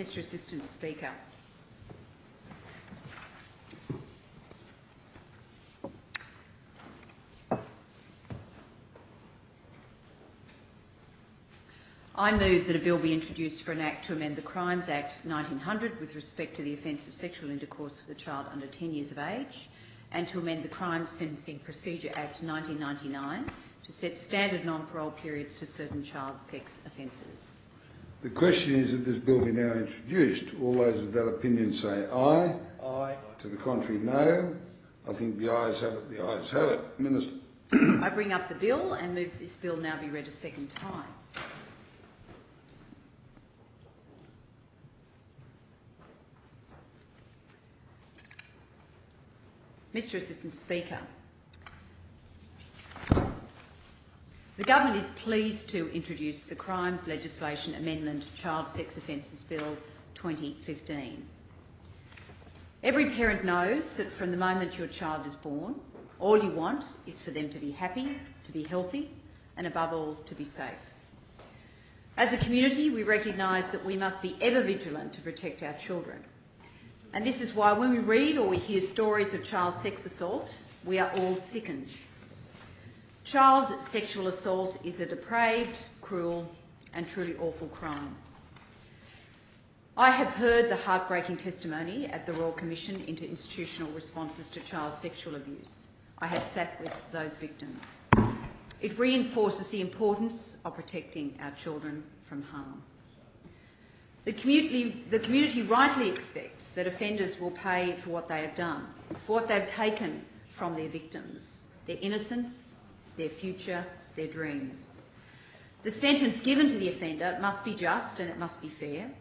Mr Assistant Speaker. I move that a bill be introduced for an Act to amend the Crimes Act 1900 with respect to the offence of sexual intercourse with a child under 10 years of age, and to amend the Crimes Sentencing Procedure Act 1999 to set standard non-parole periods for certain child sex offences. The question is that this bill be now introduced. All those of that opinion say aye. Aye. To the contrary, no. I think the ayes have it. The ayes have it. Minister. I bring up the bill and move this bill now be read a second time. Mr Assistant Speaker, the Government is pleased to introduce the Crimes Legislation Amendment Child Sex Offences Bill 2015. Every parent knows that from the moment your child is born, all you want is for them to be happy, to be healthy, and above all, to be safe. As a community, we recognise that we must be ever vigilant to protect our children. And this is why when we read or we hear stories of child sex assault, we are all sickened. Child sexual assault is a depraved, cruel and truly awful crime. I have heard the heartbreaking testimony at the Royal Commission into Institutional Responses to Child Sexual Abuse. I have sat with those victims. It reinforces the importance of protecting our children from harm. The community rightly expects that offenders will pay for what they have done, for what they've taken from their victims, their innocence, their future, their dreams. The sentence given to the offender must be just and it must be fair.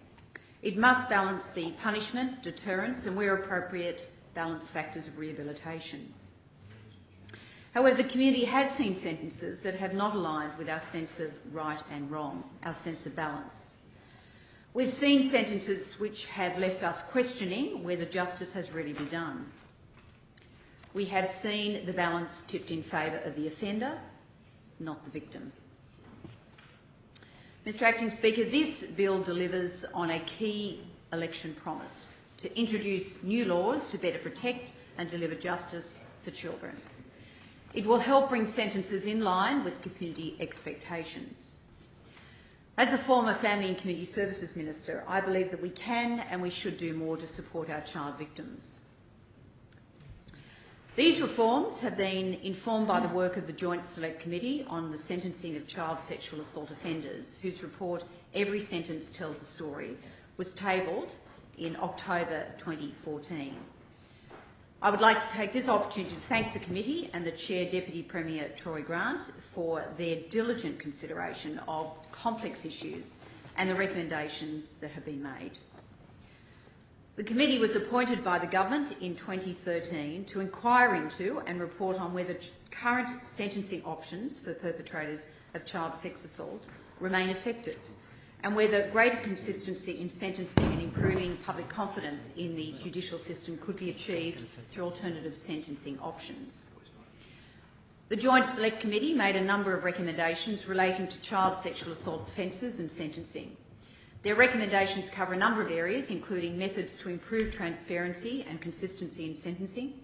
It must balance the punishment, deterrence and, where appropriate, balance factors of rehabilitation. However, the community has seen sentences that have not aligned with our sense of right and wrong, our sense of balance. We've seen sentences which have left us questioning whether justice has really been done. We have seen the balance tipped in favour of the offender, not the victim. Mr Acting Speaker, this bill delivers on a key election promise to introduce new laws to better protect and deliver justice for children. It will help bring sentences in line with community expectations. As a former Family and Community Services Minister, I believe that we can and we should do more to support our child victims. These reforms have been informed by the work of the Joint Select Committee on the Sentencing of Child Sexual Assault Offenders, whose report, Every Sentence Tells a Story, was tabled in October 2014. I would like to take this opportunity to thank the committee and the Chair, Deputy Premier Troy Grant, for their diligent consideration of complex issues and the recommendations that have been made. The committee was appointed by the Government in 2013 to inquire into and report on whether current sentencing options for perpetrators of child sex assault remain effective and whether greater consistency in sentencing and improving public confidence in the judicial system could be achieved through alternative sentencing options. The Joint Select Committee made a number of recommendations relating to child sexual assault offences and sentencing. Their recommendations cover a number of areas, including methods to improve transparency and consistency in sentencing,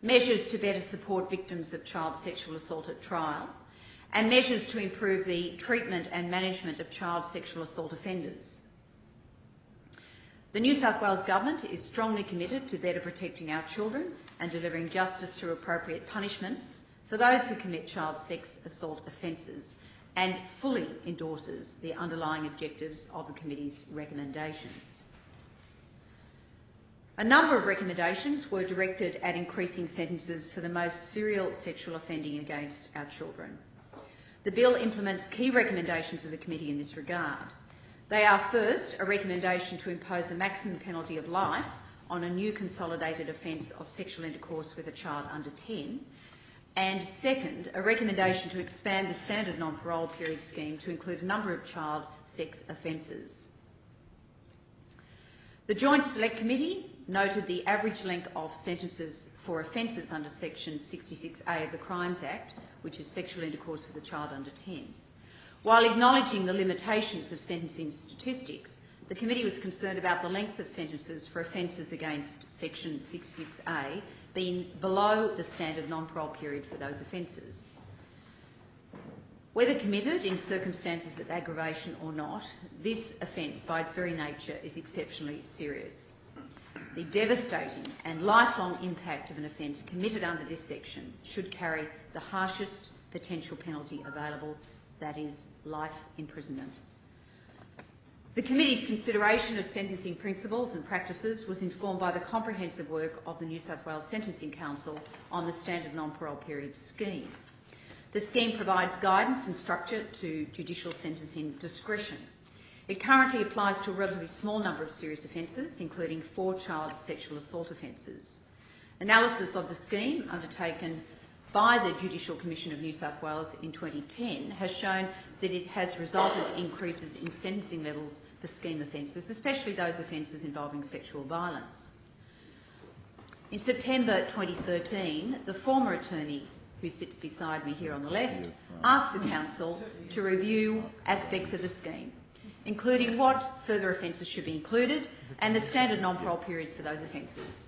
measures to better support victims of child sexual assault at trial, and measures to improve the treatment and management of child sexual assault offenders. The New South Wales Government is strongly committed to better protecting our children and delivering justice through appropriate punishments for those who commit child sex assault offences, and fully endorses the underlying objectives of the committee's recommendations. A number of recommendations were directed at increasing sentences for the most serial sexual offending against our children. The bill implements key recommendations of the committee in this regard. They are, first, a recommendation to impose a maximum penalty of life on a new consolidated offence of sexual intercourse with a child under 10, and second, a recommendation to expand the standard non-parole period scheme to include a number of child sex offences. The Joint Select Committee noted the average length of sentences for offences under Section 66A of the Crimes Act, which is sexual intercourse with a child under 10. While acknowledging the limitations of sentencing statistics, the committee was concerned about the length of sentences for offences against Section 66A being below the standard non-parole period for those offences. Whether committed in circumstances of aggravation or not, this offence by its very nature is exceptionally serious. The devastating and lifelong impact of an offence committed under this section should carry the harshest potential penalty available, that is, life imprisonment. The committee's consideration of sentencing principles and practices was informed by the comprehensive work of the New South Wales Sentencing Council on the standard non-parole period scheme. The scheme provides guidance and structure to judicial sentencing discretion. It currently applies to a relatively small number of serious offences, including 4 child sexual assault offences. Analysis of the scheme undertaken by the Judicial Commission of New South Wales in 2010 has shown that it has resulted in increases in sentencing levels for scheme offences, especially those offences involving sexual violence. In September 2013, the former attorney, who sits beside me here on the left, asked the Council to review aspects of the scheme, including what further offences should be included and the standard non-parole periods for those offences.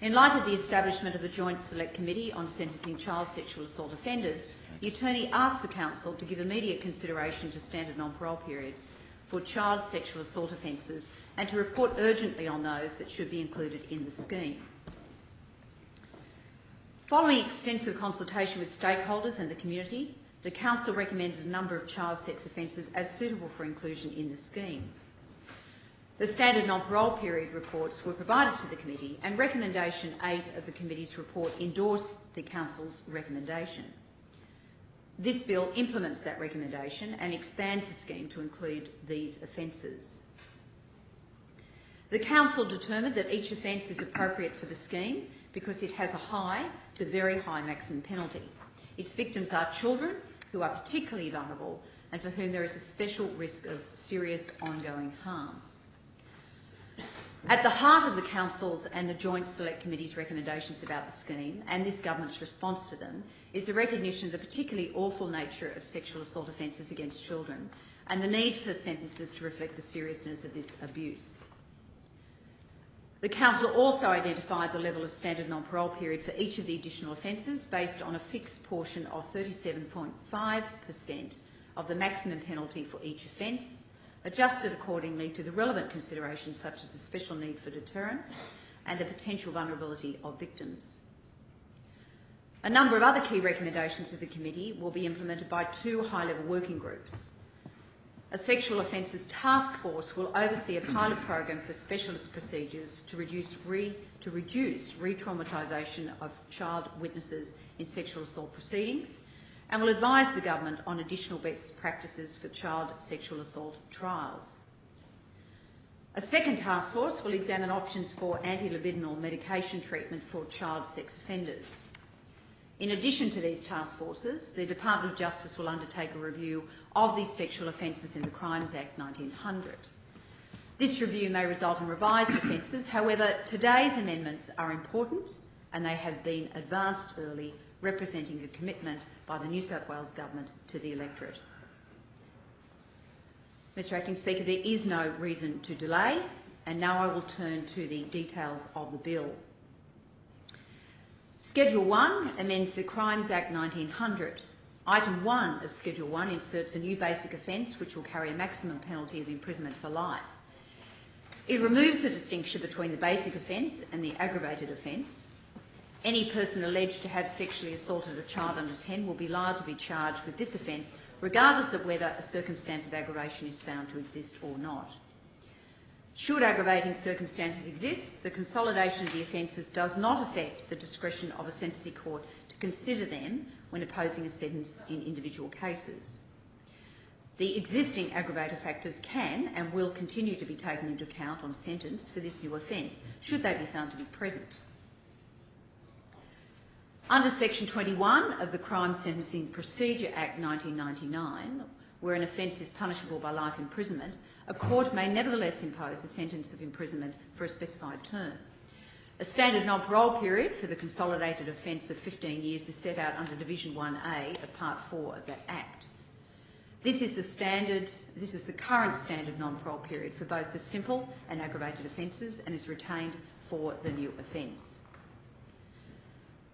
In light of the establishment of the Joint Select Committee on Sentencing Child Sexual Assault Offenders, the attorney asked the Council to give immediate consideration to standard non-parole periods for child sexual assault offences and to report urgently on those that should be included in the scheme. Following extensive consultation with stakeholders and the community, the Council recommended a number of child sex offences as suitable for inclusion in the scheme. The standard non-parole period reports were provided to the committee, and recommendation 8 of the committee's report endorsed the Council's recommendation. This bill implements that recommendation and expands the scheme to include these offences. The Council determined that each offence is appropriate for the scheme because it has a high to very high maximum penalty. Its victims are children who are particularly vulnerable and for whom there is a special risk of serious ongoing harm. At the heart of the Council's and the Joint Select Committee's recommendations about the scheme and this government's response to them is the recognition of the particularly awful nature of sexual assault offences against children and the need for sentences to reflect the seriousness of this abuse. The Council also identified the level of standard non-parole period for each of the additional offences based on a fixed portion of 37.5% of the maximum penalty for each offence, adjusted accordingly to the relevant considerations such as the special need for deterrence and the potential vulnerability of victims. A number of other key recommendations of the committee will be implemented by 2 high-level working groups. A sexual offences task force will oversee a pilot program for specialist procedures to reduce re-traumatisation of child witnesses in sexual assault proceedings, and will advise the government on additional best practices for child sexual assault trials. A second task force will examine options for anti-libidinal medication treatment for child sex offenders. In addition to these task forces, the Department of Justice will undertake a review of these sexual offences in the Crimes Act 1900. This review may result in revised offences. However, today's amendments are important and they have been advanced early, representing a commitment by the New South Wales Government to the electorate. Mr Acting Speaker, there is no reason to delay, and now I will turn to the details of the bill. Schedule 1 amends the Crimes Act 1900. Item 1 of Schedule 1 inserts a new basic offence which will carry a maximum penalty of imprisonment for life. It removes the distinction between the basic offence and the aggravated offence. Any person alleged to have sexually assaulted a child under 10 will be liable to be charged with this offence, regardless of whether a circumstance of aggravation is found to exist or not. Should aggravating circumstances exist, the consolidation of the offences does not affect the discretion of a sentencing court to consider them when imposing a sentence in individual cases. The existing aggravator factors can and will continue to be taken into account on sentence for this new offence, should they be found to be present. Under Section 21 of the Crime Sentencing Procedure Act 1999, where an offence is punishable by life imprisonment, a court may nevertheless impose a sentence of imprisonment for a specified term. A standard non-parole period for the consolidated offence of 15 years is set out under Division 1A of Part 4 of that Act. This is the current standard non-parole period for both the simple and aggravated offences and is retained for the new offence.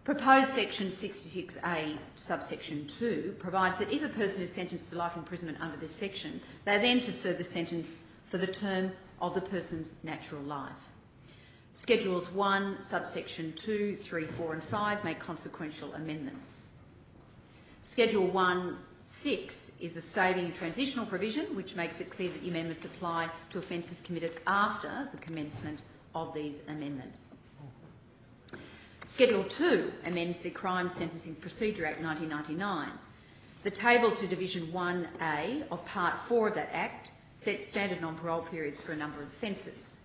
Proposed section 66A subsection 2 provides that if a person is sentenced to life imprisonment under this section, they are then to serve the sentence for the term of the person's natural life. Schedules 1, subsection 2, 3, 4 and 5 make consequential amendments. Schedule 1(6) is a saving transitional provision which makes it clear that the amendments apply to offences committed after the commencement of these amendments. Schedule 2 amends the Crime Sentencing Procedure Act 1999. The table to Division 1A of Part 4 of that Act sets standard non-parole periods for a number of offences.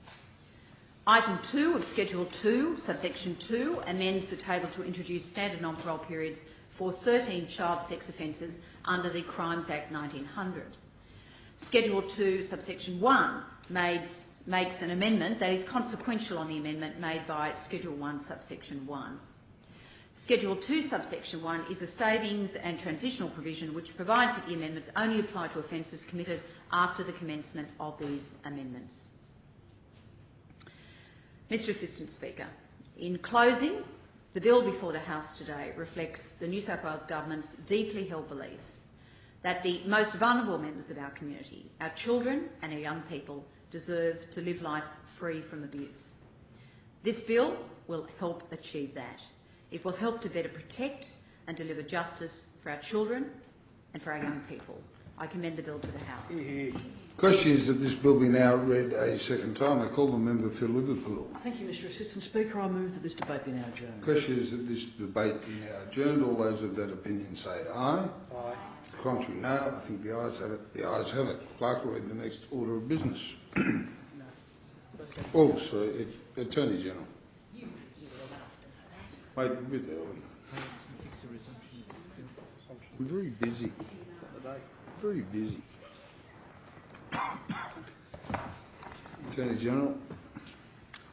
Item 2 of Schedule 2, subsection 2, amends the table to introduce standard non-parole periods for 13 child sex offences under the Crimes Act 1900. Schedule 2, subsection 1 makes an amendment that is consequential on the amendment made by Schedule 1, subsection 1. Schedule 2, subsection 1 is a savings and transitional provision which provides that the amendments only apply to offences committed after the commencement of these amendments. Mr Assistant Speaker, in closing, the bill before the House today reflects the New South Wales Government's deeply held belief that the most vulnerable members of our community, our children and our young people, deserve to live life free from abuse. This bill will help achieve that. It will help to better protect and deliver justice for our children and for our young people. I commend the bill to the House. Question is that this bill be now read a second time. I call the member for Liverpool. Thank you, Mr Assistant Speaker. I move that this debate be now adjourned. Question is that this debate be now adjourned. All those of that opinion say aye. Aye. To the contrary, no. I think the ayes have it. The ayes have it. Clerk will read the next order of business. Oh, sorry, Attorney General. Wait a bit early. I'm very busy. Very busy. Attorney General.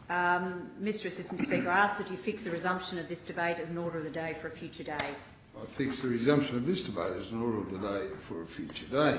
Mr Assistant Speaker, I ask that you fix the resumption of this debate as an order of the day for a future day. I fix the resumption of this debate as an order of the day for a future day.